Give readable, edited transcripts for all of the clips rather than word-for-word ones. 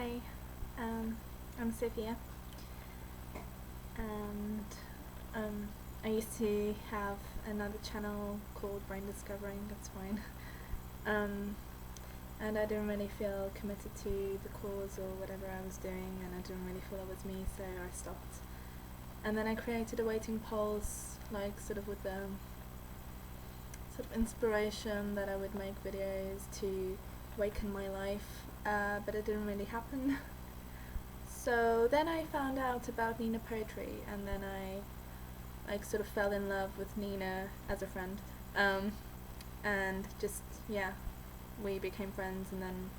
Hi, I'm Sofia, and I used to have another channel called Brain Discovering, that's fine. And I didn't really feel committed to the cause or whatever I was doing, and I didn't really feel it was me, so I stopped. And then I created Awaiting Pulse, like sort of with the sort of inspiration that I would make videos to awaken my life, but it didn't really happen. So then I found out about Nina poetry, and then I like sort of fell in love with Nina as a friend, and just we became friends, and then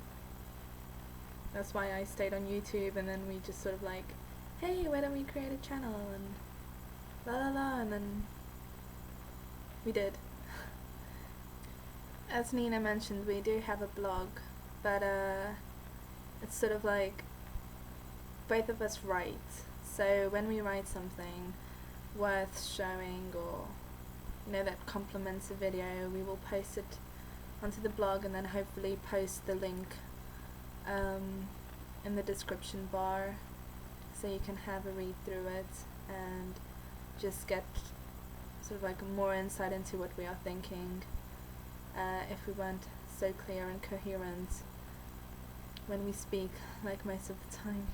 that's why I stayed on YouTube, and then we just sort of like, hey, why don't we create a channel, and la la la, and then we did. As Nina mentioned, we do have a blog, but it's sort of like both of us write, so when we write something worth showing, or that complements a video, we will post it onto the blog, and then hopefully post the link in the description bar, so you can have a read through it and just get sort of like more insight into what we are thinking, if we weren't so clear and coherent when we speak, like most of the time.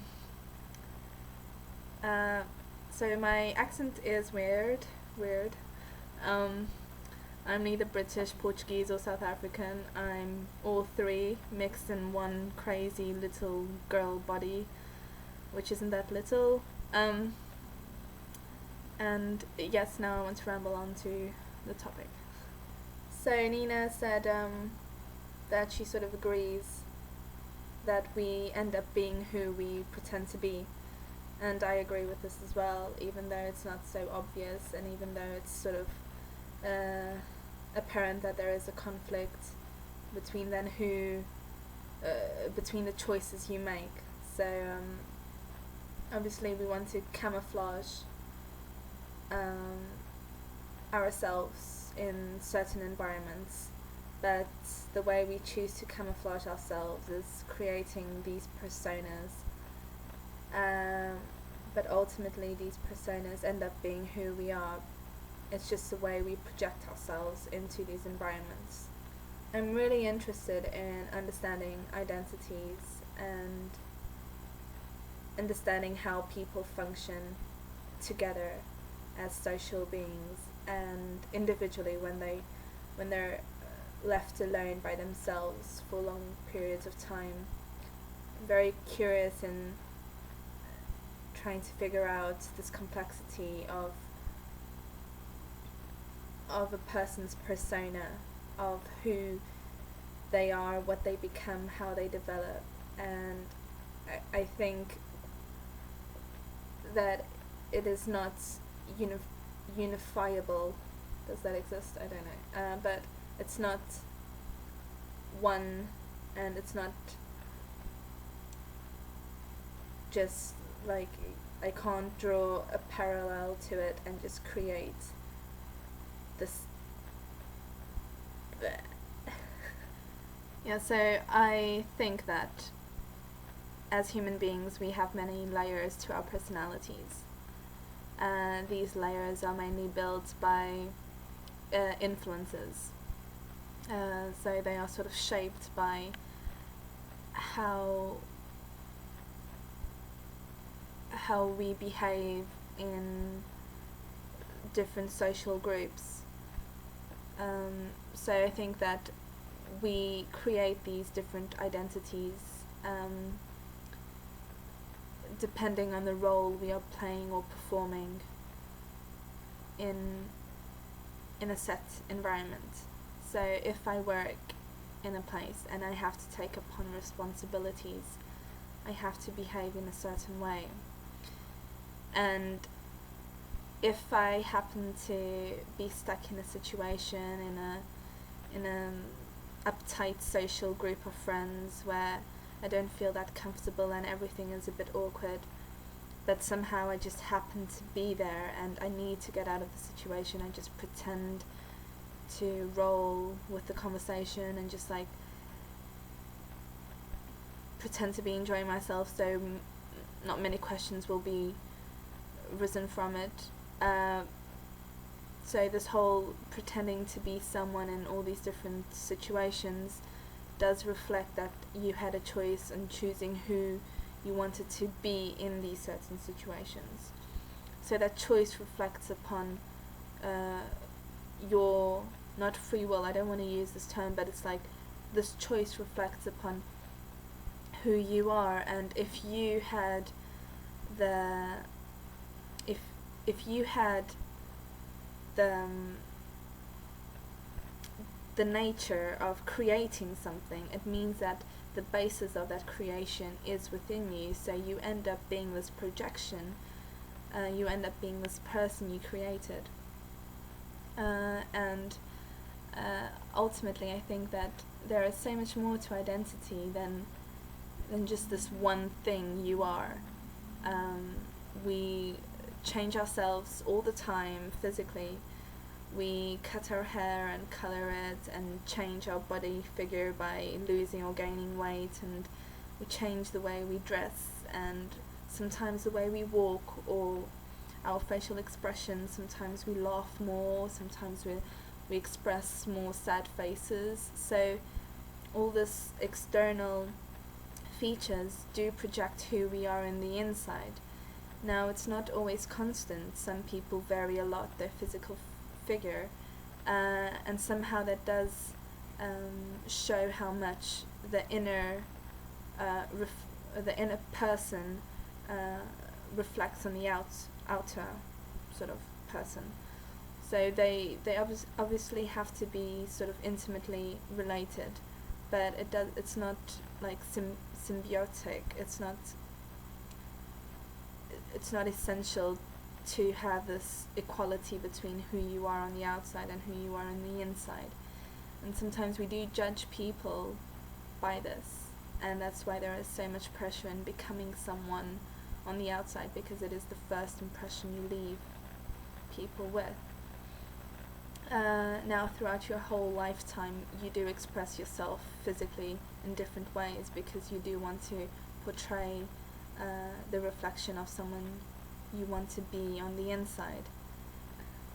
So my accent is weird. I'm neither British, Portuguese or South African. I'm all three mixed in one crazy little girl body, which isn't that little. And yes, now I want to ramble on to the topic. So Nina said that she sort of agrees that we end up being who we pretend to be. And I agree with this as well, even though it's not so obvious, and even though it's sort of apparent that there is a conflict between between the choices you make. So obviously we want to camouflage ourselves in certain environments, but the way we choose to camouflage ourselves is creating these personas. But ultimately these personas end up being who we are. It's just the way we project ourselves into these environments. I'm really interested in understanding identities and understanding how people function together as social beings and individually when they're left alone by themselves for long periods of time. I'm very curious in trying to figure out this complexity of a person's persona, of who they are, what they become, how they develop, and I think that it is not unifiable. Does that exist? I don't know. But it's not one, and it's not just like, I can't draw a parallel to it and just create this. Yeah, so I think that as human beings we have many layers to our personalities. These layers are mainly built by influences. So they are sort of shaped by how we behave in different social groups. So I think that we create these different identities depending on the role we are playing or performing in a set environment. So if I work in a place and I have to take upon responsibilities, I have to behave in a certain way. And if I happen to be stuck in a situation in a uptight social group of friends where I don't feel that comfortable and everything is a bit awkward, but somehow I just happen to be there and I need to get out of the situation, I just pretend to roll with the conversation and just like pretend to be enjoying myself, so not many questions will be risen from it. So this whole pretending to be someone in all these different situations does reflect that you had a choice in choosing who you wanted to be in these certain situations. So that choice reflects upon your, not free will, I don't want to use this term, but it's like this choice reflects upon who you are. And if you had if you had the nature of creating something, it means that the basis of that creation is within you, so you end up being this projection, you end up being this person you created. And ultimately I think that there is so much more to identity than just this one thing you are. We change ourselves all the time physically. We cut our hair and colour it and change our body figure by losing or gaining weight, and we change the way we dress and sometimes the way we walk or our facial expression. Sometimes we laugh more, sometimes we express more sad faces. So all this external features do project who we are in the inside. Now, it's not always constant. Some people vary a lot, their physical figure, and somehow that does show how much the inner person reflects on the outer sort of person. So they obviously have to be sort of intimately related, but it's not like symbiotic. It's not essential to have this equality between who you are on the outside and who you are on the inside. And sometimes we do judge people by this, and that's why there is so much pressure in becoming someone on the outside, because it is the first impression you leave people with. Now, throughout your whole lifetime, you do express yourself physically in different ways, because you do want to portray the reflection of someone you want to be on the inside.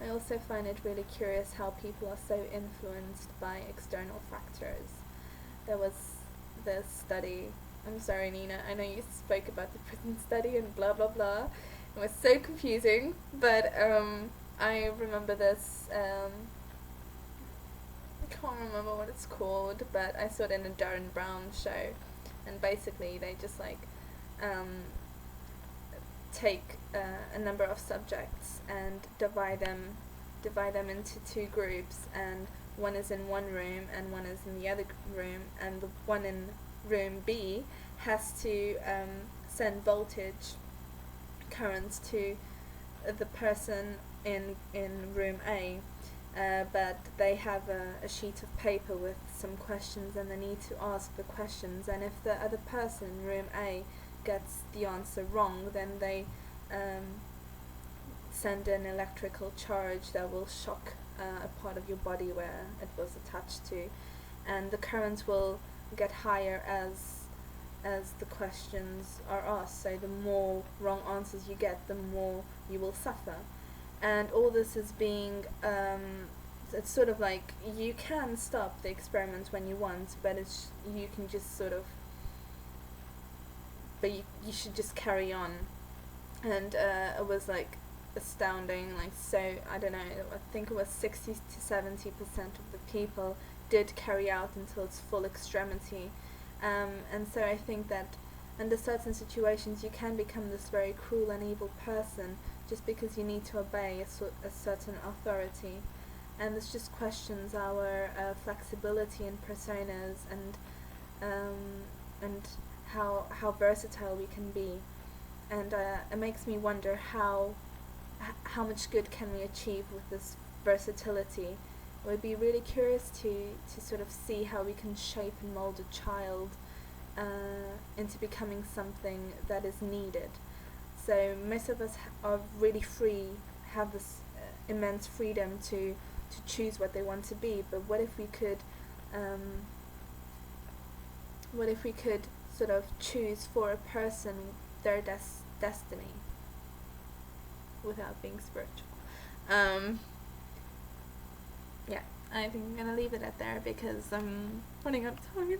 I also find it really curious how people are so influenced by external factors. There was this study, I'm sorry Nina, I know you spoke about the prison study and blah blah blah. It was so confusing, but I remember this, I can't remember what it's called, but I saw it in a Darren Brown show, and basically they just like take a number of subjects and divide them into two groups, and one is in one room and one is in the other room, and the one in room B has to send voltage currents to the person in room A, but they have a sheet of paper with some questions, and they need to ask the questions, and if the other person in room A gets the answer wrong, then they send an electrical charge that will shock a part of your body where it was attached to, and the currents will get higher as the questions are asked. So the more wrong answers you get, the more you will suffer. And all this is being it's sort of like, you can stop the experiment when you want, but you can just sort of, but you should just carry on. And it was like astounding, like, so I don't know, I think it was 60 to 70% of the people did carry out until its full extremity, and so I think that under certain situations you can become this very cruel and evil person just because you need to obey a certain authority, and this just questions our flexibility and personas, and how versatile we can be. And it makes me wonder how much good can we achieve with this versatility. I would be really curious to sort of see how we can shape and mold a child into becoming something that is needed. So most of us are really free, have this immense freedom to choose what they want to be, but what if we could sort of choose for a person their destiny without being spiritual. Yeah, I think I'm gonna leave it at there because I'm running out of time.